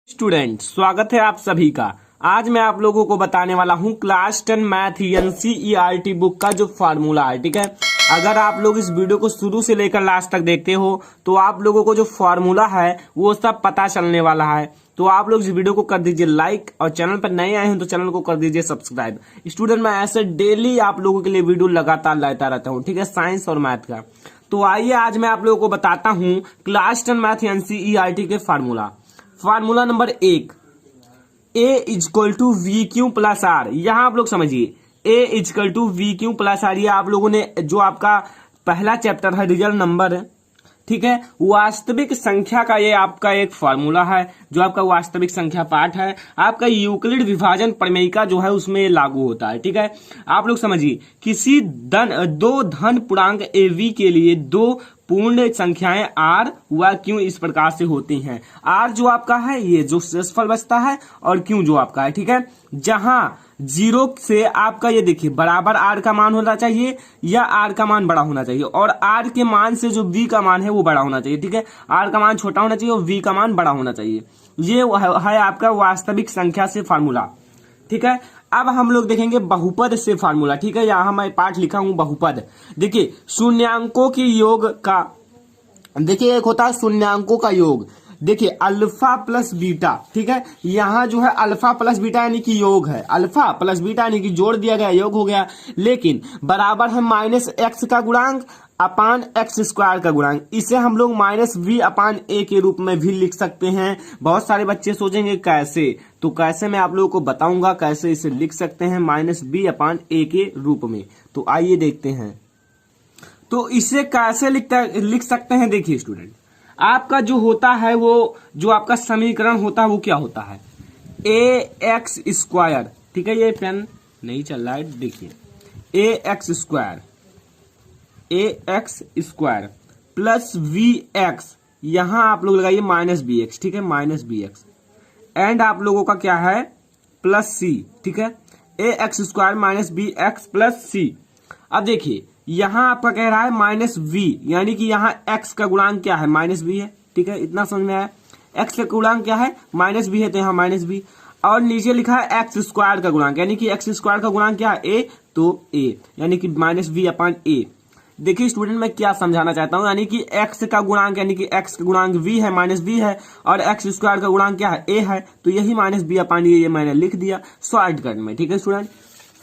Student, स्वागत है आप सभी का। आज मैं आप लोगों को बताने वाला हूं क्लास 10 मैथ एनसीईआरटी बुक का जो फार्मूला है। ठीक है, अगर आप लोग इस वीडियो को शुरू से लेकर लास्ट तक देखते हो तो आप लोगों को जो फार्मूला है वो सब पता चलने वाला है। तो आप लोग इस वीडियो को कर दीजिए लाइक और चैनल पर नए आए हैं तो चैनल को कर दीजिए सब्सक्राइब। स्टूडेंट, मैं ऐसे डेली आप लोगों के लिए वीडियो लगातार लाता रहता हूँ, ठीक है, साइंस और मैथ का। तो आइए आज मैं आप लोगों को बताता हूँ क्लास 10 मैथ एनसीईआरटी के formula number 1, a is equal to v q plus r. यहां आप लोग समझिए, a is equal to v q plus r. ये आप लोगों ने जो आपका पहला चैप्टर है रियल नंबर, ठीक है, वास्तविक संख्या का ये आपका एक फार्मूला है जो आपका वास्तविक संख्या पाठ है। आपका यूक्लिड विभाजन प्रमेयिका जो है उसमें ये लागू होता है। ठीक है, आप लोग समझिए, किसी दो धन पूर्णांक ए वी के लिए दो पूर्ण संख्याएं आर व क्यू इस प्रकार से होती हैं। आर जो आपका है ये जो शेषफल बचता है और क्यू जो आपका है, ठीक है, जहां जीरो से आपका ये देखिए बराबर आर का मान होना चाहिए या आर का मान बड़ा होना चाहिए, और आर के मान से जो वी का मान है वो बड़ा होना चाहिए। ठीक है, आर का मान छोटा होना चाहिए और वी का मान बड़ा होना चाहिए। ये है आपका वास्तविक संख्या से फार्मूला। ठीक है, अब हम लोग देखेंगे बहुपद से फार्मूला। ठीक है, यहां मैं पाठ लिखा हूं बहुपद। देखिए शून्यांकों के योग का, देखिए एक होता है शून्यांकों का योग। देखिए अल्फा प्लस बीटा, ठीक है, यहां जो है अल्फा प्लस बीटा यानी कि योग है, अल्फा प्लस बीटा यानी कि जोड़ दिया गया योग हो गया, लेकिन बराबर है माइनस एक्स का गुणांक अपान एक्स स्क्वायर का गुणांक। इसे हम लोग माइनस वी अपान ए के रूप में भी लिख सकते हैं। बहुत सारे बच्चे सोचेंगे कैसे, तो कैसे मैं आप लोगों को बताऊंगा कैसे इसे लिख सकते हैं माइनस बी अपान ए के रूप में। तो आइए देखते हैं तो इसे कैसे लिख सकते हैं। देखिए स्टूडेंट, आपका जो होता है वो जो आपका समीकरण होता है वो क्या होता है, ए एक्स स्क्वायर। ठीक है, ये पेन नहीं चल रहा है, देखिए A X square plus V X, यहां आप लोग लगाइए माइनस बी एक्स। ठीक है, माइनस बी एक्स एंड आप लोगों का क्या है प्लस सी। ठीक है, A X square minus B X plus C. अब देखिए यहां आपका कह रहा है माइनस वी, यानी कि यहां एक्स का गुणांक क्या है माइनस बी है। ठीक है, इतना समझ में आया, एक्स का गुणांक क्या है माइनस बी है, तो यहां माइनस बी। और नीचे लिखा है एक्स स्क्वायर का गुणांक, यानी कि एक्स स्क्वायर का गुणांक क्या है ए, तो ए यानी कि माइनस बी अपान ए। देखिए स्टूडेंट, मैं क्या समझाना चाहता हूं, यानी कि एक्स का गुणांक यानी कि एक्स का गुणांक वी है माइनस बी है, और एक्स स्क्वायर का गुणांक क्या है ए है, तो यही माइनस बी अपान ये मैंने लिख दिया शॉर्टकट में। ठीक है स्टूडेंट,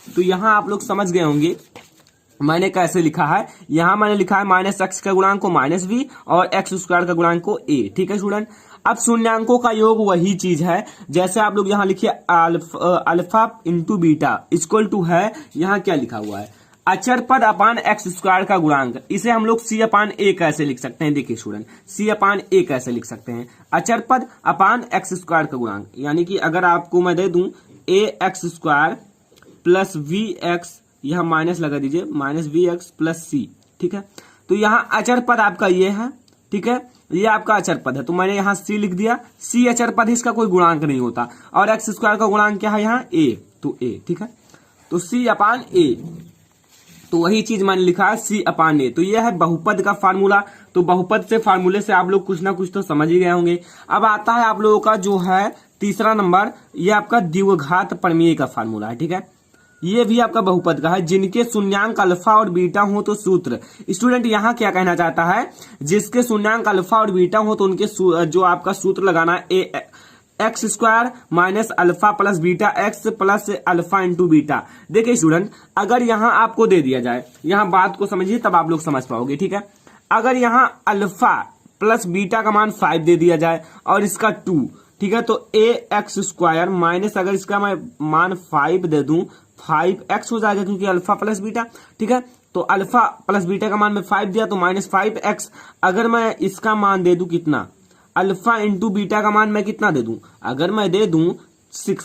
तो यहां आप लोग समझ गए होंगे मैंने कैसे लिखा है। यहां मैंने लिखा है माइनस एक्स का गुणांक को माइनस बी और एक्स स्क्वायर का गुणांक को ए। ठीक है स्टूडेंट, अब शून्यांकों का योग वही चीज है जैसे आप लोग यहां लिखिए alpha into beta equal to है, यहां क्या लिखा हुआ है अचर पद अपान एक्स स्क्वायर का गुणांक। इसे हम लोग सी अपान ए कैसे लिख सकते हैं, देखिए स्टूडेंट, सी अपान ए कैसे लिख सकते हैं, अचर पद अपान एक्स स्क्वायर का गुणांक। यानी कि अगर आपको मैं दे दूं A X square plus V X, यहां माइनस लगा दीजिए minus V X plus C. ठीक है, तो यहां अचर पद आपका ये है। ठीक है, ये आपका अचर पद है तो मैंने यहां सी लिख दिया, सी अचर पद, इसका कोई गुणांक नहीं होता, और एक्स स्क्वायर का गुणांक क्या है यहाँ ए, तो ए। ठीक है, तो सी अपान ए, तो वही चीज मैंने लिखा है सी अपान ए। तो ये है बहुपद का फार्मूला। तो बहुपद से फार्मूले से आप लोग कुछ ना कुछ तो समझ ही गए होंगे। अब आता है आप लोगों का जो है तीसरा नंबर, ये आपका द्विघात प्रमेय का फार्मूला है। ठीक है, ये भी आपका बहुपद का है, जिनके शून्यांक अल्फा और बीटा हो तो सूत्र। स्टूडेंट यहां क्या कहना चाहता है, जिसके शून्यांक अल्फा और बीटा हो तो उनके जो आपका सूत्र लगाना है A X square minus alpha plus beta X plus alpha into beta. देखिए स्टूडेंट, अगर यहां आपको दे दिया जाए, यहां बात को समझिए तब आप लोग समझ पाओगे। ठीक है, अगर यहां अल्फा प्लस बीटा का मान 5 दे दिया जाए और इसका 2, ठीक है, तो ए एक्स स्क्वायर माइनस अगर इसका मैं मान 5 दे दूं 5x हो जाएगा क्योंकि अल्फा प्लस बीटा। ठीक है, तो अल्फा प्लस बीटा का मान में 5 दिया तो माइनस 5x। अगर मैं इसका मान दे दूं कितना, अल्फा इंटू बीटा का मान मैं कितना दे दूं, अगर मैं दे दूं 6,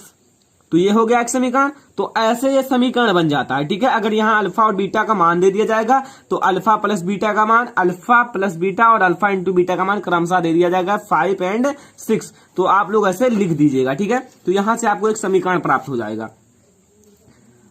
तो ये हो गया एक समीकरण। तो ऐसे ये समीकरण बन जाता है। ठीक है, अगर यहाँ अल्फा और बीटा का मान दे दिया जाएगा तो अल्फा प्लस बीटा का मान, अल्फा प्लस बीटा और अल्फा इंटू बीटा का मान क्रमशः दे दिया जाएगा 5 एंड 6। तो आप लोग ऐसे लिख दीजिएगा। ठीक है, तो यहां से आपको एक समीकरण प्राप्त हो जाएगा।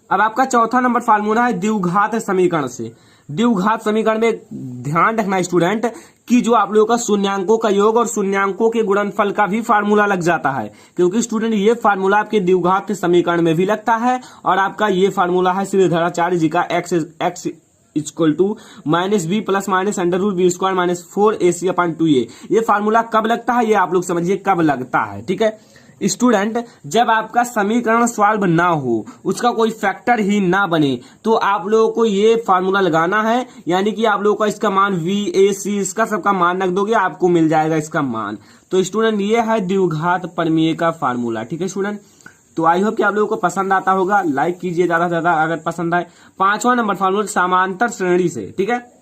अब आपका चौथा नंबर फार्मूला है द्विघात समीकरण से। द्विघात समीकरण में ध्यान रखना स्टूडेंट कि जो आप लोगों का शून्यांकों का योग और शून्यांकों के गुणनफल का भी फार्मूला लग जाता है, क्योंकि स्टूडेंट ये फार्मूला आपके द्विघात समीकरण में भी लगता है और आपका ये फार्मूला है श्रीधराचार्य जी का x equal to minus B plus minus under root B square minus 4ac upon 2a। ये फार्मूला कब लगता है, ये आप लोग समझिए कब लगता है। ठीक है स्टूडेंट, जब आपका समीकरण सॉल्व ना हो, उसका कोई फैक्टर ही ना बने, तो आप लोगों को ये फार्मूला लगाना है, यानी कि आप लोगों का इसका मान VAC इसका सबका मान रख दोगे, आपको मिल जाएगा इसका मान। तो स्टूडेंट ये है द्विघात प्रमेय का फार्मूला। ठीक है स्टूडेंट, तो आई होप कि आप लोगों को पसंद आता होगा। लाइक कीजिए ज्यादा से ज्यादा अगर पसंद आए। 5वां नंबर फार्मूला समांतर श्रेणी से। ठीक है,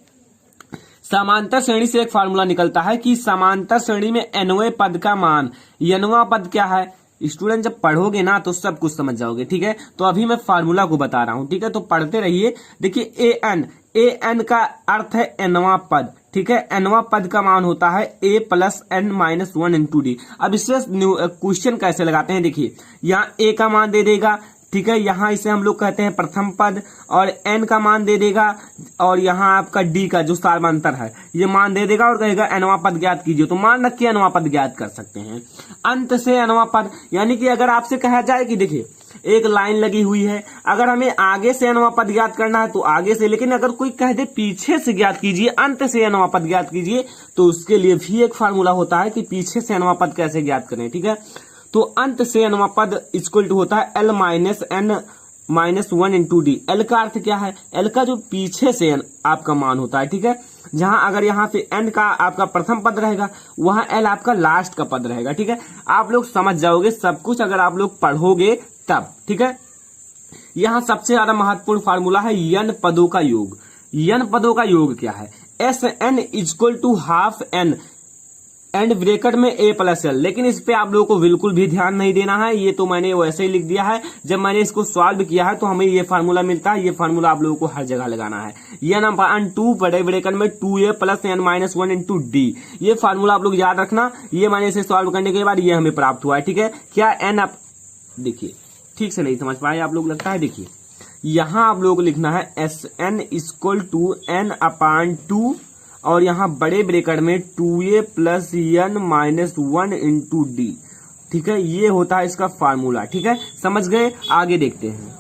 समांतर श्रेणी से एक फार्मूला निकलता है कि समांतर श्रेणी में nवें पद का मान, nवां पद क्या है स्टूडेंट, जब पढ़ोगे ना तो सब कुछ समझ जाओगे। ठीक है, तो अभी मैं फार्मूला को बता रहा हूं। ठीक है, तो पढ़ते रहिए। देखिए an का अर्थ है nवां पद। ठीक है, nवां पद का मान होता है a plus n minus 1 into D. अब इससे क्वेश्चन कैसे लगाते हैं, देखिए यहाँ a का मान दे देगा। ठीक है, यहाँ इसे हम लोग कहते हैं प्रथम पद, और n का मान दे देगा, और यहाँ आपका d का जो सार्वंतर है ये मान दे देगा और कहेगा nवां पद ज्ञात कीजिए। तो मान रख के nवां पद ज्ञात कर सकते हैं। अंत से nवां पद, यानी कि अगर आपसे कहा जाए कि देखिए एक लाइन लगी हुई है, अगर हमें आगे से nवां पद ज्ञात करना है तो आगे से, लेकिन अगर कोई कह दे पीछे से ज्ञात कीजिए, अंत से nवां पद ज्ञात कीजिए, तो उसके लिए भी एक फार्मूला होता है कि पीछे से nवां पद कैसे ज्ञात करें। ठीक है, तो अंत से nवां पद इक्वल टू होता है l minus n minus 1 into D. L का अर्थ क्या है, एल का जो पीछे से n आपका मान होता है। ठीक है, जहां अगर यहाँ पे n का आपका प्रथम पद रहेगा, वहां l आपका लास्ट का पद रहेगा। ठीक है, आप लोग समझ जाओगे सब कुछ अगर आप लोग पढ़ोगे तब। ठीक है, यहाँ सबसे ज्यादा महत्वपूर्ण फार्मूला है n पदों का योग। n पदों का योग क्या है, Sn equal to half n and bracket में a प्लस l। लेकिन इस पे आप लोगों को बिल्कुल भी ध्यान नहीं देना है, ये तो मैंने वैसे ही लिख दिया है। जब मैंने इसको सॉल्व किया है तो हमें ये फार्मूला मिलता है। ये फार्मूला आप लोगों को हर जगह लगाना है। n अपॉन 2 बड़े ब्रैकेट में 2a plus n minus 1 into D. ये फार्मूला आप लोग याद रखना। ये मैंने इसे सॉल्व करने के बाद ये हमें प्राप्त हुआ है। ठीक है, क्या n देखिए ठीक से नहीं समझ पाए आप लोग लगता है। देखिए यहाँ आप लोगों को लिखना है Sn equal to n upon 2 और यहाँ बड़े ब्रैकेट में 2a plus n minus 1 into D. ठीक है, ये होता है इसका फार्मूला। ठीक है, समझ गए, आगे देखते हैं।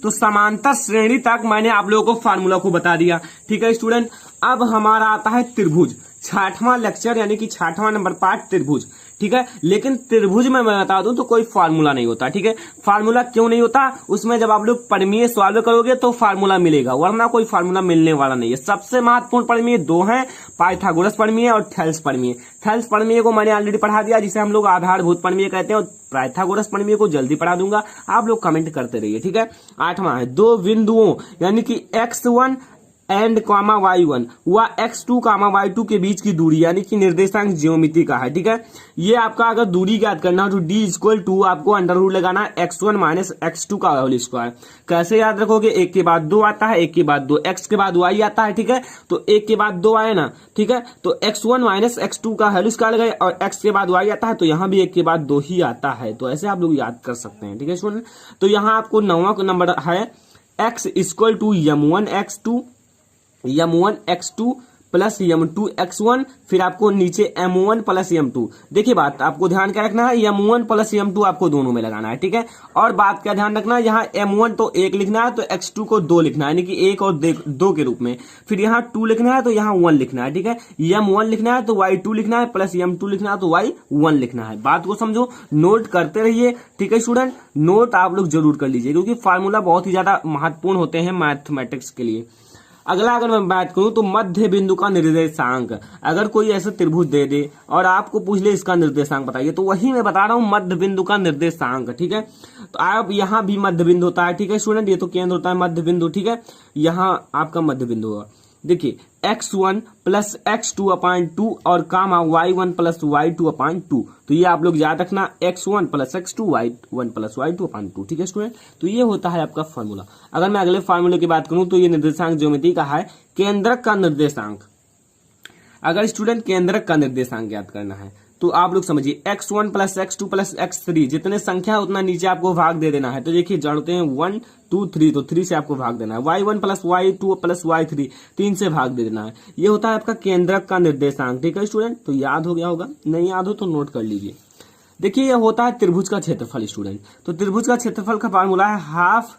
तो समांतर श्रेणी तक मैंने आप लोगों को फार्मूला को बता दिया। ठीक है स्टूडेंट, अब हमारा आता है त्रिभुज। 6वां लेक्चर यानी कि 6वां नंबर पार्ट त्रिभुज। ठीक है, लेकिन त्रिभुज में मैं बता दूं तो कोई फार्मूला नहीं होता। ठीक है, फार्मूला क्यों नहीं होता, उसमें जब आप लोग प्रमेय सॉल्व करोगे तो फार्मूला मिलेगा, वरना कोई फार्मूला मिलने वाला नहीं है। सबसे महत्वपूर्ण प्रमेय दो हैं, पाइथागोरस प्रमेय और थेल्स प्रमेय। थेल्स प्रमेय को मैंने ऑलरेडी पढ़ा दिया, जिसे हम लोग आधारभूत प्रमेय कहते हैं, और पाइथागोरस प्रमेय को जल्दी पढ़ा दूंगा, आप लोग कमेंट करते रहिए। ठीक है, 8वां है दो बिंदुओं यानी कि x1 एंड कामा y1 व x2 कामा y2 के बीच की दूरी यानी कि निर्देशांक ज्योमेट्री का है। ठीक है, ये आपका अगर दूरी ज्ञात करना हो तो d इक्वल टू आपको अंडर रूट लगाना है x1 माइनस x2 का होल स्क्वायर। कैसे याद रखोगे, एक के बाद दो आता है, एक के बाद दो, x के बाद y आता है। ठीक है, तो एक के बाद दो आए ना। ठीक है, तो x1 माइनस x2 का होल स्क्वायर लगाए और x के बाद y आता है, तो यहाँ भी एक के बाद दो ही आता है। तो ऐसे आप लोग याद कर सकते हैं। ठीक है स्टूडेंट, तो यहाँ आपको 9वां नंबर है x equal to m1 x2 plus m2 x1, फिर आपको नीचे m1 प्लस m2। देखिए बात आपको ध्यान क्या रखना है, m1 प्लस m2 आपको दोनों में लगाना है। ठीक है, और बात क्या ध्यान रखना है, यहाँ m1 तो 1 लिखना है तो x2 को 2 लिखना है, यानी कि 1 और 2 के रूप में। फिर यहाँ 2 लिखना है तो यहाँ 1 लिखना है। ठीक है, m1 लिखना है तो y2 लिखना है, प्लस m2 लिखना है तो y1 लिखना है। बात को समझो, नोट करते रहिए। ठीक है स्टूडेंट, नोट आप लोग जरूर कर लीजिए, क्योंकि फार्मूला बहुत ही ज्यादा महत्वपूर्ण होते हैं मैथमेटिक्स के लिए। अगला अगर मैं बात करूं तो मध्य बिंदु का निर्देशांक। अगर कोई ऐसा त्रिभुज दे दे और आपको पूछ ले इसका निर्देशांक बताइए, तो वही मैं बता रहा हूं मध्य बिंदु का निर्देशांक। ठीक है, तो आप यहाँ भी मध्य बिंदु होता है। ठीक है स्टूडेंट, ये तो केंद्र होता है मध्य बिंदु। ठीक है, यहाँ आपका मध्य बिंदु होगा। देखिए x1 प्लस x2 अपॉन 2 और कामा y1 प्लस y2 अपॉन 2। तो ये आप लोग याद रखना, x1 plus x2 y1 plus y2 upon 2। ठीक है स्टूडेंट, तो ये होता है आपका फार्मूला। अगर मैं अगले फार्मूले की बात करूं तो ये निर्देशांक ज्योमेट्री का है केंद्रक का निर्देशांक। अगर स्टूडेंट केंद्रक का निर्देशांक ज्ञात करना है तो आप लोग समझिए x1 plus x2 plus x3 जितने संख्या है उतना नीचे आपको भाग दे देना है। तो देखिए जोड़ते हैं 1 2 3, तो 3 से आपको भाग देना है। y1 plus y2 plus y3 3 से भाग दे देना है। ये होता है आपका केंद्रक का निर्देशांक, ठीक है स्टूडेंट। तो याद हो गया होगा, नहीं याद हो तो नोट कर लीजिए। देखिए ये होता है त्रिभुज का क्षेत्रफल स्टूडेंट। तो त्रिभुज का क्षेत्रफल का फार्मूला है half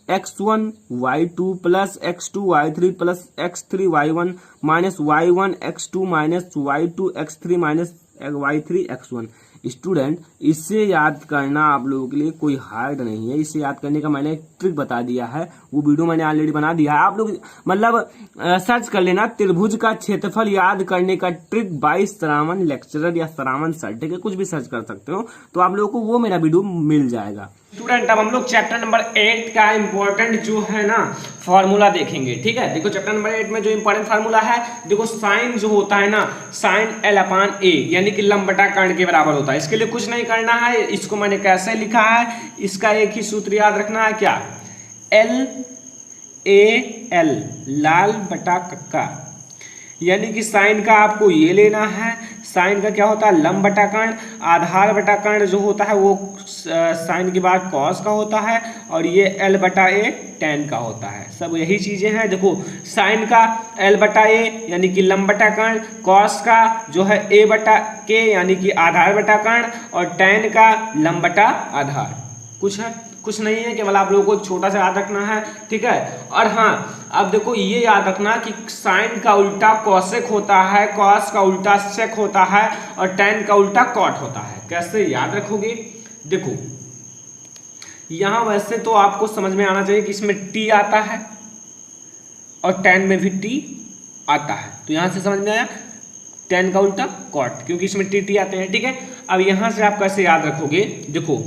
x1 y2 plus x2 y3 plus x3 y1 minus y1 x2 minus y2 x3 minus y3 x1। Student इससे याद करना आप लोगों के लिए कोई हार्ड नहीं है। इसे याद करने का मैंने एक ट्रिक बता दिया है, वो वीडियो मैंने ऑलरेडी बना दिया है। आप लोग मतलब सर्च कर लेना त्रिभुज का क्षेत्रफल याद करने का ट्रिक बाय श्रावण लेक्चरर या श्रावण सर, ठीक है, कुछ भी सर्च कर सकते हो, तो आप लोगों को वो मेरा वीडियो मिल जाएगा। स्टूडेंट अब हम लोग चैप्टर नंबर 8 का इंपॉर्टेंट जो है ना फॉर्मूला देखेंगे, ठीक है। देखो चैप्टर नंबर 8 में जो इंपॉर्टेंट फार्मूला है, देखो साइन जो होता है ना, साइन L/A यानी कि लंब बटा कर्ण के बराबर होता है। इसके लिए कुछ नहीं करना है, इसको मैंने कैसे लिखा है, इसका एक ही सूत्र याद रखना है, क्या, LAL लाल बटा कक्का, यानी कि साइन का आपको ये लेना है। साइन का क्या होता है, लंब बटा कर्ण, आधार बटा कर्ण जो होता है वो साइन के बाद कॉस का होता है, और ये L/A tan का होता है। सब यही चीजें हैं। देखो साइन का L/A यानी कि लंब बटा कर्ण, कॉस का जो है A/K यानी कि आधार बटा कर्ण, और tan का लंब बटा आधार। कुछ है, कुछ नहीं है, केवल आप लोगों को छोटा सा याद रखना है, ठीक है। और हाँ अब देखो ये याद रखना कि साइन का उल्टा कॉसेक होता है, कॉस का उल्टा सेक होता है, और tan का उल्टा कॉट होता है। कैसे याद रखोगे, देखो यहां वैसे तो आपको समझ में आना चाहिए कि इसमें t आता है और tan में भी t आता है, तो यहां से समझ में आया tan का उल्टा कॉट, क्योंकि इसमें t आते हैं, ठीक है। अब यहां से आप कैसे याद रखोगे, देखो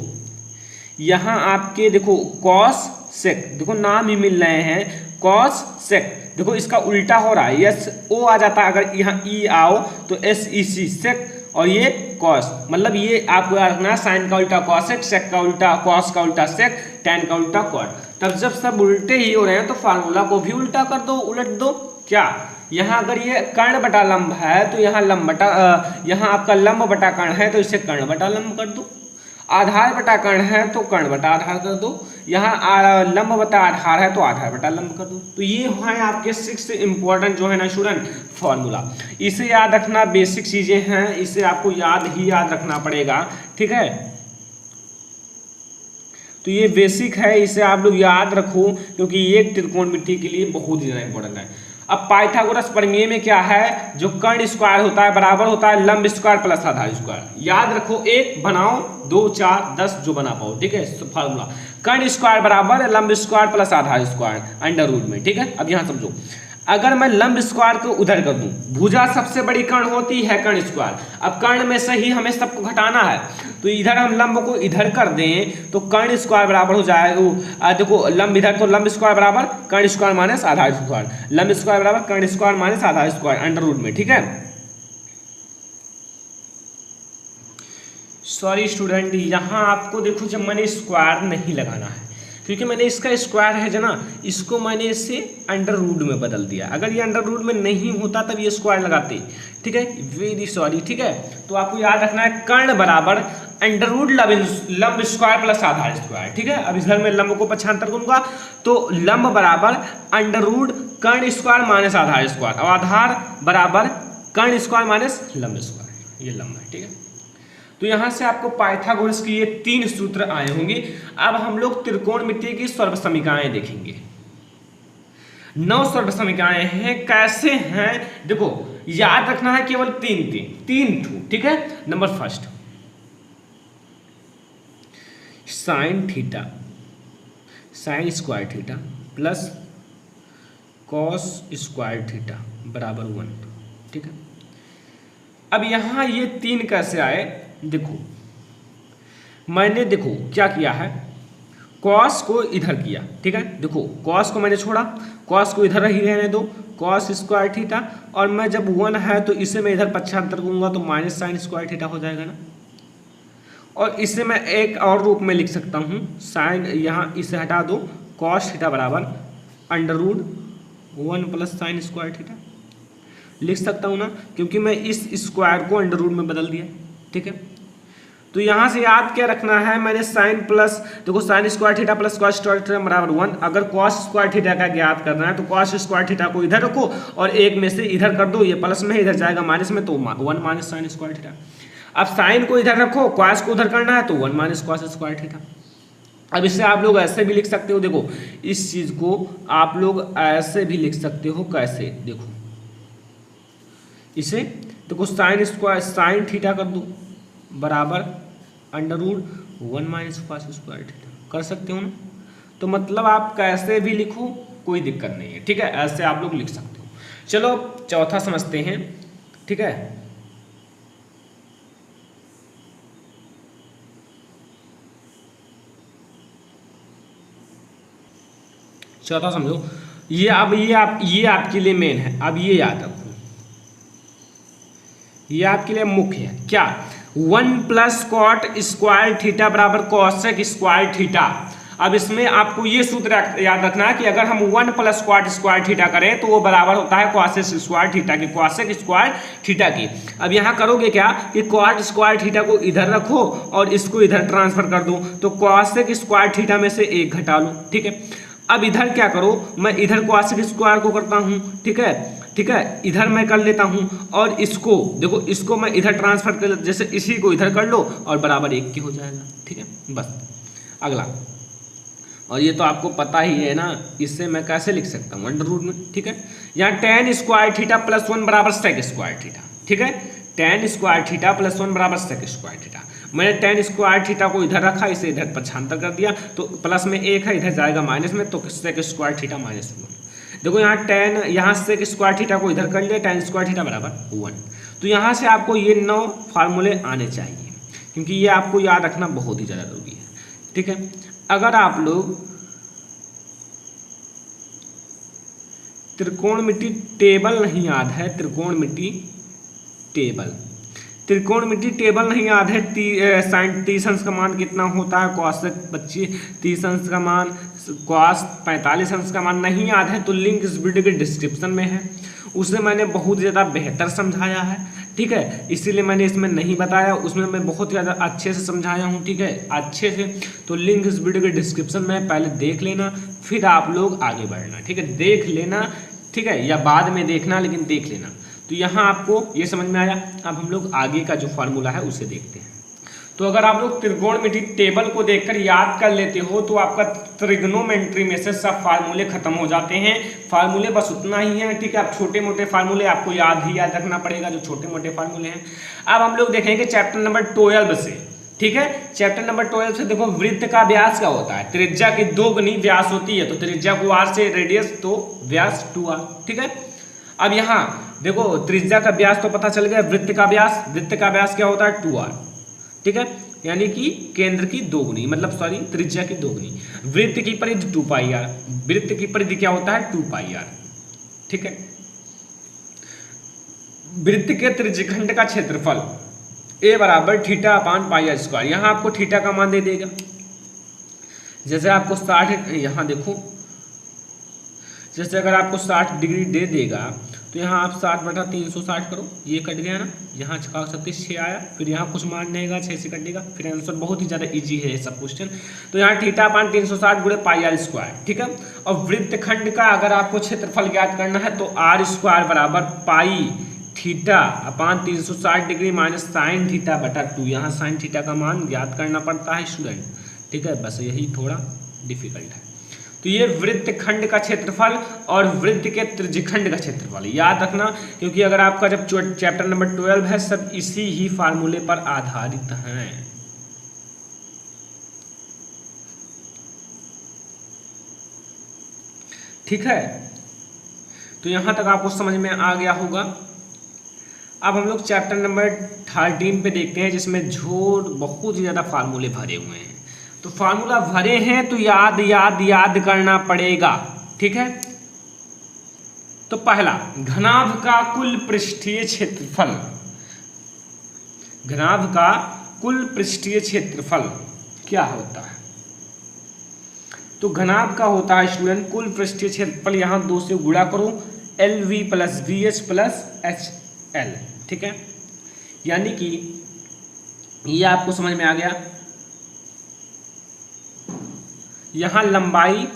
यहां आपके देखो कॉस सेक, देखो नाम ही मिल रहे हैं, कॉस सेक, देखो इसका उल्टा हो रहा है, यस ओ आ जाता है, अगर यहाँ ई आओ तो SEC सेक, और ये कॉस, मतलब ये आपको याद रखना है, साइन का उल्टा कॉसेक, सेक का उल्टा कॉस का उल्टा सेक, tan का उल्टा कॉट। तब जब सब उल्टे ही हो रहे हैं तो फार्मूला को भी उल्टा कर दो, उलट दो। क्या, यहाँ अगर ये कर्ण बटा लंब है तो यहाँ लंब बटा यहाँ आपका लंब बटा कर्ण है तो इसे कर्ण बटा लंब कर दो, आधार बटा कर्ण है तो कर्ण बटा आधार कर दो, यहाँ लंब बटा आधार है तो आधार बटा लंब कर दो। तो ये है आपके 6 इंपॉर्टेंट जो है ना स्टूडेंट फॉर्मूला। इसे याद रखना, बेसिक चीजें हैं, इसे आपको याद रखना पड़ेगा, ठीक है। तो ये बेसिक है, इसे आप लोग याद रखो, क्योंकि ये त्रिकोणमिति के लिए बहुत ही ज्यादा इंपॉर्टेंट है। अब पाइथागोरस प्रमेय में क्या है, जो कर्ण स्क्वायर होता है बराबर होता है लंब स्क्वायर प्लस आधार स्क्वायर। याद रखो, 1 बनाओ 2 4 10 जो बना पाओ, ठीक है। फार्मूला कर्ण स्क्वायर बराबर लंब स्क्वायर प्लस आधार स्क्वायर अंडर रूट में, ठीक है। अब यहाँ समझो, अगर मैं लंब स्क्वायर को उधर कर दूं, भुजा सबसे बड़ी कर्ण होती है कर्ण स्क्वायर। अब कर्ण में से ही हमें सबको घटाना है, तो इधर हम लंब को इधर कर दें तो कर्ण स्क्वायर बराबर हो जाएगा, देखो लंब इधर तो लंब स्क्वायर बराबर कर्ण स्क्वायर माइनस आधार स्क्वायर, लंब स्क्वायर बराबर कर्ण स्क्वायर माइनस आधार स्क्वायर अंडर रूट में, ठीक है। सॉरी स्टूडेंट, यहाँ आपको देखो जब मैंने स्क्वायर नहीं लगाना है, क्योंकि मैंने इसका स्क्वायर है जो ना, इसको मैंने इसे अंडर रूट में बदल दिया। अगर ये अंडर रूट में नहीं होता तब ये स्क्वायर लगाते, ठीक है। वेरी सॉरी, ठीक है। तो आपको याद रखना है कर्ण बराबर अंडर रूट लंब स्क्वायर प्लस आधार स्क्वायर, ठीक है। अब इधर मैं लंब को पक्षांतर करूंगा तो लंब बराबर अंडर रूट कर्ण स्क्वायर माइनस आधार स्क्वायर, और आधार बराबर कर्ण स्क्वायर माइनस लंब स्क्वायर, ये लंब है, ठीक है। तो यहां से आपको पाइथागोरस की ये 3 सूत्र आए होंगे। अब हम लोग त्रिकोणमिति की सर्वसमीकाएं देखेंगे। 9 सर्वसमीकाएं हैं, कैसे हैं देखो, याद रखना है केवल 3 ठू, ठीक है। Number first, sine theta sine square theta plus cos square theta बराबर 1, ठीक है। अब यहां ये 3 कैसे आए, देखो मैंने देखो क्या किया है, कॉस को इधर किया, ठीक है। देखो कॉस को मैंने छोड़ा, कॉस को इधर ही रहने दो, कॉस स्क्वायर थीटा, और मैं जब 1 है तो इसे मैं इधर पक्षांतर करूंगा तो माइनस साइन स्क्वायर थीटा हो जाएगा ना। और इसे मैं एक और रूप में लिख सकता हूं, साइन, यहाँ इसे हटा दो, कॉस थीटा बराबर under root 1 plus sine square theta लिख सकता हूं ना, क्योंकि मैं इस स्क्वायर को अंडर रूट में बदल दिया, ठीक है। तो यहाँ से याद क्या रखना है, मैंने साइन प्लस, देखो sign square theta plus cos square theta बराबर 1। अगर कॉस स्क्वायर थीटा का ज्ञात करना है तो कॉस स्क्वायर थीटा को इधर रखो और एक में से इधर कर दो, ये प्लस में इधर जाएगा माइनस में, तो 1 माइनस साइन स्क्वायर थीटा। अब साइन को इधर रखो, कॉस को उधर करना है तो 1 माइनस कॉस स्क्वायर थीटा। अब इससे आप लोग ऐसे भी लिख सकते हो, देखो इस चीज को आप लोग ऐसे भी लिख सकते हो, कैसे देखो इसे, देखो साइन स्क्वायर साइन थीटा कर दो बराबर √1 माइनस कॉस स्क्वायर थीटा, कर सकते हो ना। तो मतलब आप कैसे भी लिखो कोई दिक्कत नहीं है, ठीक है, ऐसे आप लोग लिख सकते हो। चलो चौथा समझते हैं, ठीक है। चौथा समझो, ये अब ये आपके लिए मेन है, अब ये याद रखो, ये आपके लिए मुख्य है क्या, 1 प्लस कॉट स्क्वायर थीटा बराबर कॉसेक स्क्वायर थीटा। अब इसमें आपको ये सूत्र याद रखना है कि अगर हम 1 प्लस कॉट स्क्वायर थीटा करें तो वो बराबर होता है कॉसेक स्क्वायर थीटा की, कॉसेक स्क्वायर थीटा की। अब यहाँ करोगे क्या कि कॉट स्क्वायर थीटा को इधर रखो और इसको इधर ट्रांसफर कर दो, तो कॉसेक स्क्वायर थीटा में से 1 घटा लो, ठीक है। अब इधर क्या करो, मैं इधर कॉसेक स्क्वायर को करता हूँ, ठीक है, ठीक है, इधर मैं कर लेता हूँ और इसको देखो, इसको मैं इधर ट्रांसफर कर, जैसे इसी को इधर कर लो और बराबर 1 के हो जाएगा, ठीक है। बस अगला, और ये तो आपको पता ही है ना, इससे मैं कैसे लिख सकता हूँ अंडर रूट में, ठीक है। यहाँ tan स्क्वायर थीटा प्लस 1 बराबर सेक स्क्वायर थीटा, ठीक है, tan स्क्वायर थीटा प्लस 1 बराबर सेक स्क्वायर थीटा। मैंने tan स्क्वायर थीटा को इधर रखा, इसे इधर पक्षांतर कर दिया, तो प्लस में 1 है, इधर जाएगा माइनस में, तो सेक स्क्वायर थीटा माइनस 1। देखो यहाँ tan, यहाँ सेक स्क्वायर थीटा को इधर कर लिया, tan स्क्वायर थीटा बराबर 1। तो यहाँ से आपको ये 9 फार्मूले आने चाहिए, क्योंकि ये आपको याद रखना बहुत ही ज़्यादा जरूरी है, ठीक है। अगर आप लोग त्रिकोणमिति टेबल नहीं याद है, त्रिकोणमिति टेबल नहीं याद है, साइन 30 अंश का मान कितना होता है, कॉसेक 30 अंश का मान, कॉस 45 अंश का मान नहीं याद है, तो लिंक इस वीडियो के डिस्क्रिप्शन में है, उसे मैंने बहुत ज़्यादा बेहतर समझाया है, ठीक है, इसीलिए मैंने इसमें नहीं बताया, उसमें मैं बहुत ज़्यादा अच्छे से समझाया हूँ, ठीक है, अच्छे से। तो लिंक इस वीडियो के डिस्क्रिप्शन में, पहले देख लेना फिर आप लोग आगे बढ़ना, ठीक है, देख लेना, ठीक है, या बाद में देखना, लेकिन देख लेना। तो यहाँ आपको ये समझ में आया। अब हम लोग आगे का जो फार्मूला है उसे देखते हैं। तो अगर आप लोग त्रिकोणमिति टेबल को देखकर याद कर लेते हो तो आपका ट्रिग्नोमेट्री में से सब फार्मूले खत्म हो जाते हैं। फार्मूले बस उतना ही है, ठीक है। अब छोटे मोटे फार्मूले आपको याद रखना पड़ेगा, जो छोटे मोटे फार्मूले हैं। अब हम लोग देखेंगे चैप्टर नंबर 12 से, ठीक है। चैप्टर नंबर 12 से देखो, वृत्त का व्यास क्या होता है, त्रिज्या की 2 गुनी व्यास होती है, तो त्रिज्या को r से रेडियस, तो व्यास 2r, ठीक है। अब यहाँ देखो, त्रिज्या का व्यास तो पता चल गया, वृत्त का व्यास क्या होता है 2r, ठीक है, यानी कि केंद्र की 2 गुनी, मतलब सॉरी त्रिज्या की 2 गुनी। वृत्त की परिधि 2πr, वृत्त की परिधि क्या होता है 2πr, ठीक है। वृत्त के त्रिज्यखंड का क्षेत्रफल a बराबर θ/πr²। यहाँ आपको थीटा का मान दे देगा, जैसे आपको 60, यहाँ देखो, जैसे अगर आपको 60 डिग्री दे देगा तो यहाँ आप 60/360 करो, ये कट गया ना, यहाँ 36 आया, फिर यहाँ कुछ मान रहेगा 6 से कटेगा, फिर आंसर बहुत ही ज़्यादा इजी है ये सब क्वेश्चन। तो यहाँ θ/360 गुणे πr², ठीक है। और वृत्तखंड का अगर आपको क्षेत्रफल ज्ञात करना है तो r² बराबर पाई θ/360 डिग्री माइनस साइन θ/2। यहाँ साइन थीटा का मान ज्ञात करना पड़ता है स्टूडेंट, ठीक है, बस यही थोड़ा डिफिकल्ट है। तो ये वृत्तखंड का क्षेत्रफल और वृत्त के त्रिज्यखंड का क्षेत्रफल याद रखना, क्योंकि अगर आपका जब चैप्टर नंबर 12 है, सब इसी ही फार्मूले पर आधारित हैं। ठीक है, तो यहां तक आपको समझ में आ गया होगा। अब हम लोग चैप्टर नंबर 13 पे देखते हैं, जिसमें बहुत ही ज्यादा फार्मूले भरे हुए हैं। तो फार्मूला भरे हैं तो याद करना पड़ेगा, ठीक है। तो पहला, घनाभ का कुल पृष्ठीय क्षेत्रफल, घनाभ का कुल पृष्ठीय क्षेत्रफल क्या होता है? तो घनाभ का होता है स्टूडेंट कुल पृष्ठीय क्षेत्रफल, यहां 2 से गुणा करो, LV plus VH plus HL, ठीक है। यानी कि ये आपको समझ में आ गया। यहाँ लंबाई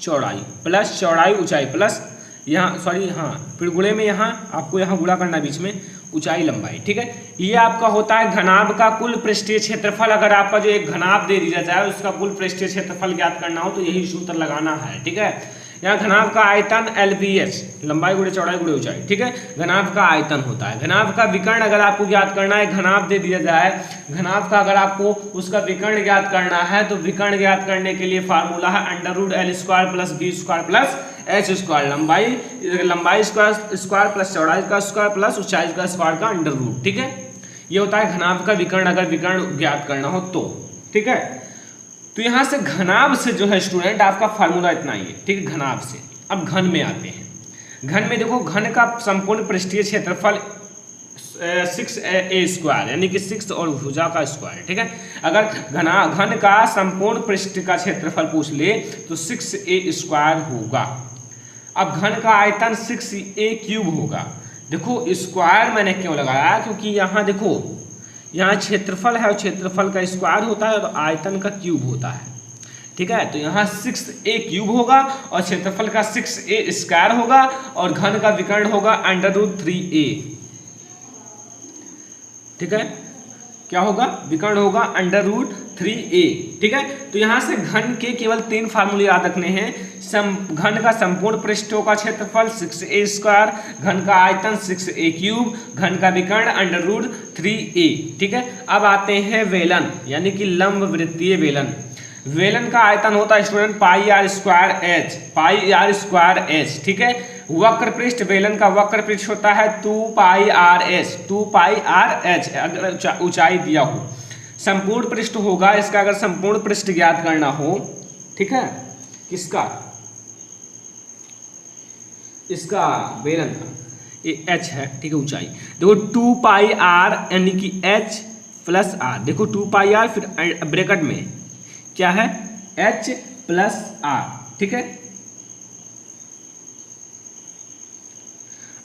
चौड़ाई प्लस चौड़ाई ऊंचाई प्लस यहाँ सॉरी हाँ फिर गुणे में यहाँ आपको यहाँ गुणा करना बीच में ऊंचाई लंबाई, ठीक है। ये आपका होता है घनाभ का कुल पृष्ठीय क्षेत्रफल। अगर आपका जो एक घनाभ दे दिया जाए उसका कुल पृष्ठीय क्षेत्रफल ज्ञात करना हो तो यही सूत्र लगाना है, ठीक है। यहाँ घनाभ का आयतन LPH, लंबाई गुणे चौड़ाई गुणे ऊंचाई, ठीक है। घनाभ का आयतन होता है। घनाभ का विकर्ण अगर आपको ज्ञात करना है, घनाभ दे दिया जाए, घनाभ का अगर आपको उसका विकर्ण ज्ञात करना है तो विकर्ण ज्ञात करने के लिए फार्मूला है √L² plus B² plus H²। लंबाई स्क्वायर प्लस चौड़ाई का स्क्वायर प्लस ऊंचाई का स्क्वायर का √, ठीक है। ये होता है घनाभ का विकर्ण अगर विकर्ण ज्ञात करना हो तो, ठीक है। तो यहाँ से घनाभ से जो है स्टूडेंट आपका फार्मूला इतना ही है, ठीक है, घनाभ से। अब घन में आते हैं। घन में देखो, घन का संपूर्ण पृष्ठीय क्षेत्रफल 6a² यानी कि 6 और भुजा का स्क्वायर, ठीक है। अगर घन का संपूर्ण पृष्ठ का क्षेत्रफल पूछ ले तो 6a² होगा। अब घन का आयतन 6a³ होगा। देखो स्क्वायर मैंने क्यों लगाया, क्योंकि यहाँ देखो यहाँ क्षेत्रफल है और क्षेत्रफल का स्क्वायर होता है और आयतन का क्यूब होता है, ठीक है। तो यहाँ 6a³ होगा और क्षेत्रफल का 6a² होगा और घन का विकर्ण होगा √3a, ठीक है। क्या होगा, विकर्ण होगा √3a, ठीक है। तो यहाँ से घन के केवल 3 फार्मूले याद रखने हैं। घन का संपूर्ण पृष्ठों का क्षेत्रफल 6a², घन का आयतन 6a³, घन का विकर्ण √3a, ठीक है। अब आते हैं वेलन यानी कि लंब वृत्तीय वेलन। वेलन का आयतन होता है स्टूडेंट πr²h, ठीक है। वक्र पृष्ठ, वेलन का वक्र पृष्ठ होता है 2πrh अगर ऊंचाई दिया हो। संपूर्ण पृष्ठ होगा इसका, अगर संपूर्ण पृष्ठ ज्ञात करना हो, ठीक है, किसका, इसका वेलन का, ये h है, ठीक है, ऊंचाई। देखो 2πr यानी कि h प्लस r, देखो 2πr फिर ब्रैकेट में क्या है h प्लस r, ठीक है।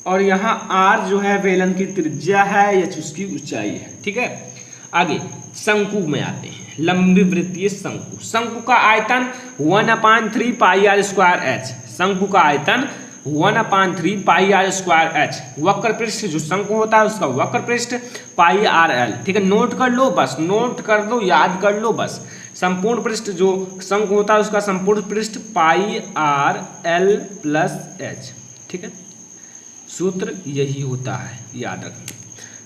और यहाँ r जो है वेलन की त्रिज्या है, h उसकी ऊंचाई है, ठीक है। आगे शंकु में आते हैं। लंबी वृत्तीय शंकु। शंकु का आयतन 1/3πr²h। शंकु का आयतन 1/3πr²h। वक्र पृष्ठ जो शंकु होता है उसका वक्र पृष्ठ πrl, ठीक है। नोट कर लो बस, नोट कर लो, याद कर लो बस। संपूर्ण पृष्ठ जो शंकु होता है उसका संपूर्ण पृष्ठ πrl प्लस h, ठीक है। सूत्र यही होता है, याद रखना।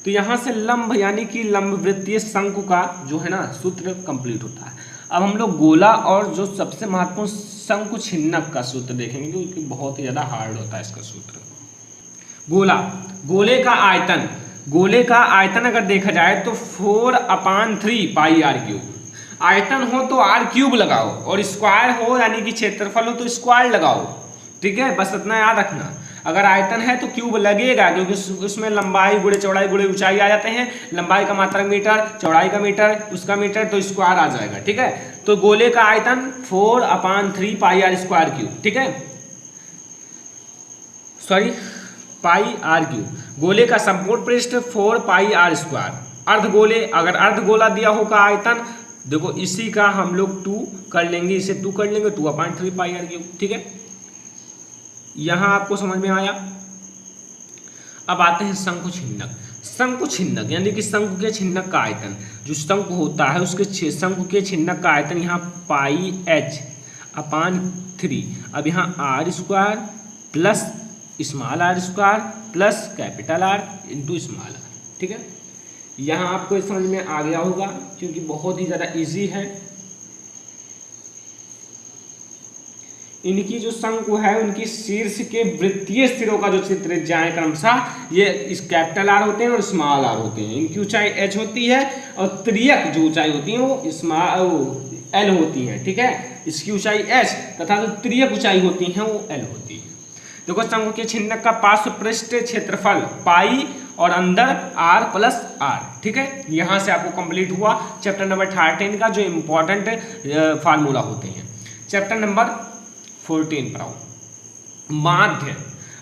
तो यहाँ से लंब यानी कि लंब वृत्तीय शंकु का जो है ना सूत्र कंप्लीट होता है। अब हम लोग गोला और जो सबसे महत्वपूर्ण शंकु छिन्नक का सूत्र देखेंगे क्योंकि बहुत ही ज़्यादा हार्ड होता है इसका सूत्र। गोला, गोले का आयतन, गोले का आयतन अगर देखा जाए तो 4/3πr³। आयतन हो तो r³ लगाओ और स्क्वायर हो यानी कि क्षेत्रफल हो तो स्क्वायर लगाओ, ठीक है। बस इतना याद रखना। अगर आयतन है तो क्यूब लगेगा क्योंकि उसमें लंबाई गुणे चौड़ाई गुणे ऊंचाई आ जाते हैं। लंबाई का मात्रक मीटर, चौड़ाई का मीटर, उसका मीटर, तो स्क्वायर आ जाएगा, ठीक है। तो गोले का आयतन 4/3πr², ठीक है, सॉरी πr³। गोले का संपूर्ण पृष्ठ 4πr²। अर्धगोले, अगर अर्धगोला दिया होगा आयतन, देखो इसी का हम लोग 2 कर लेंगे, इसे 2 कर लेंगे 2/3πr³, ठीक है। यहां आपको समझ में आया। अब आते हैं शंकु छिन्नक। शंकु छिन्नक यानी कि शंकु के छिन्नक का आयतन, जो शंकु होता है उसके शंकु के छिन्नक का आयतन यहाँ πh/3। अब यहाँ r² plus small r² plus capital R into small r, ठीक है। यहाँ आपको समझ में आ गया होगा क्योंकि बहुत ही ज़्यादा इजी है। इनकी जो शंकु है उनकी शीर्ष के वृत्तीय सिरों का जो त्रिज्याएं क्रमशः ये इस कैपिटल R होते हैं और स्मॉल r होते हैं। इनकी ऊंचाई h होती है और त्रियक जो ऊंचाई होती है वो l होती है, ठीक है। इसकी ऊंचाई h तथा जो त्रियक ऊंचाई होती है वो l होती है। देखो शंकु के छिन्नक का पार्श्व पृष्ठ क्षेत्रफल पाई और अंदर r प्लस r, ठीक है। यहाँ से आपको कंप्लीट हुआ चैप्टर नंबर 13 का जो इम्पोर्टेंट फार्मूला होते हैं। चैप्टर नंबर 14 पर आओ। माध्य,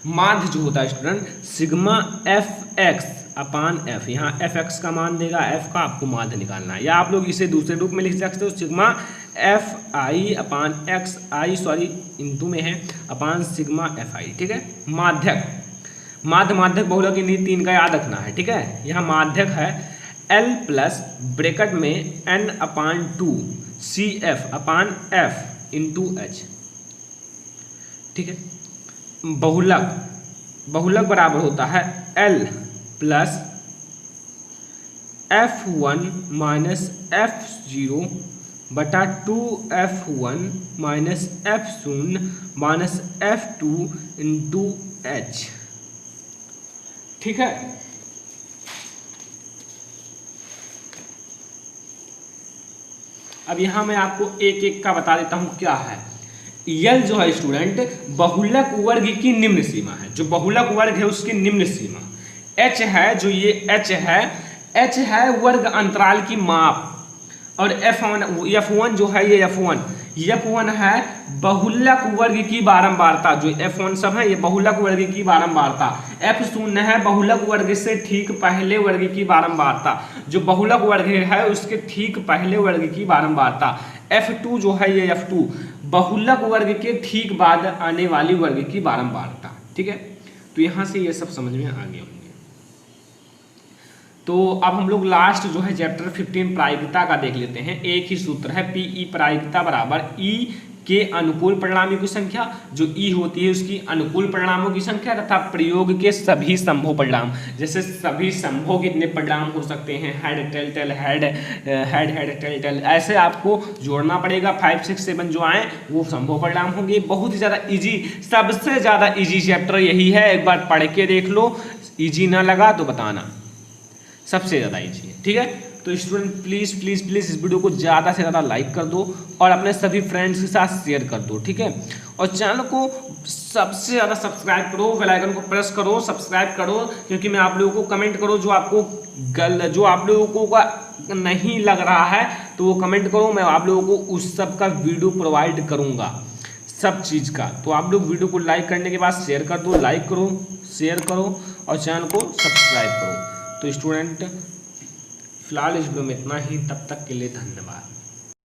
माध्य जो होता है student sigma fx upon F, यहाँ एफ एक्स का मान देगा, एफ का आपको माध्य निकालना है, या आप लोग इसे दूसरे रूप में लिख सकते हो, sigma F I upon x I, sorry into में है, अपान सिग्मा एफ आई, ठीक है। माध्यक, माध्यक बहुलक इन 3 का याद रखना है, ठीक है। यहाँ माध्यक है एल प्लस ब्रैकेट में एन अपान 2 C F upon F into H, ठीक है। बहुलक बराबर होता है L plus F1 minus F0 बटा 2F1 minus F0 minus F2 into H, ठीक है। अब यहां मैं आपको एक एक का बता देता हूं क्या है। यल जो है स्टूडेंट बहुलक वर्ग की निम्न सीमा है, जो बहुलक वर्ग है उसकी निम्न सीमा। एच है, जो ये एच है वर्ग अंतराल की माप, और F1 जो है ये F1 है बहुलक वर्ग की बारंबारता, जो F1 सब है ये बहुलक वर्ग की बारंबारता। F0 है बहुलक वर्ग से ठीक पहले वर्ग की बारंबारता, जो बहुलक वर्ग है उसके ठीक पहले वर्ग की बारंबारता। F2 जो है ये F2 बहुलक वर्ग के ठीक बाद आने वाली वर्ग की बारंबारता, ठीक है। तो यहां से ये सब समझ में आ गए होंगे। तो अब हम लोग लास्ट जो है चैप्टर 15 प्रायिकता का देख लेते हैं। एक ही सूत्र है, पीई प्रायिकता बराबर ई के अनुकूल परिणामों की संख्या, जो ई होती है उसकी अनुकूल परिणामों की संख्या, तथा प्रयोग के सभी संभव परिणाम। जैसे सभी संभव कितने परिणाम हो सकते हैं, head tail tail head head head tail tail, ऐसे आपको जोड़ना पड़ेगा। 5 6 7 जो आए वो संभव परिणाम होंगे। बहुत ही ज़्यादा इजी, सबसे ज़्यादा इजी चैप्टर यही है, एक बार पढ़ के देख लो, इजी ना लगा तो बताना, सबसे ज़्यादा इजी है, ठीक है। तो स्टूडेंट प्लीज़ प्लीज़ प्लीज़ इस वीडियो को ज़्यादा से ज़्यादा लाइक कर दो और अपने सभी फ्रेंड्स के साथ शेयर कर दो, ठीक है। और चैनल को सबसे ज़्यादा सब्सक्राइब करो, बेल आइकन को प्रेस करो, सब्सक्राइब करो, क्योंकि मैं आप लोगों को कमेंट करो जो आप लोगों का नहीं लग रहा है तो वो कमेंट करो, मैं आप लोगों को उस सब का वीडियो प्रोवाइड करूँगा, सब चीज़ का। तो आप लोग वीडियो को लाइक करने के बाद शेयर कर दो, लाइक करो, शेयर करो और चैनल को सब्सक्राइब करो। तो स्टूडेंट फिलहाल इस वीडियो में इतना ही, तब तक के लिए धन्यवाद।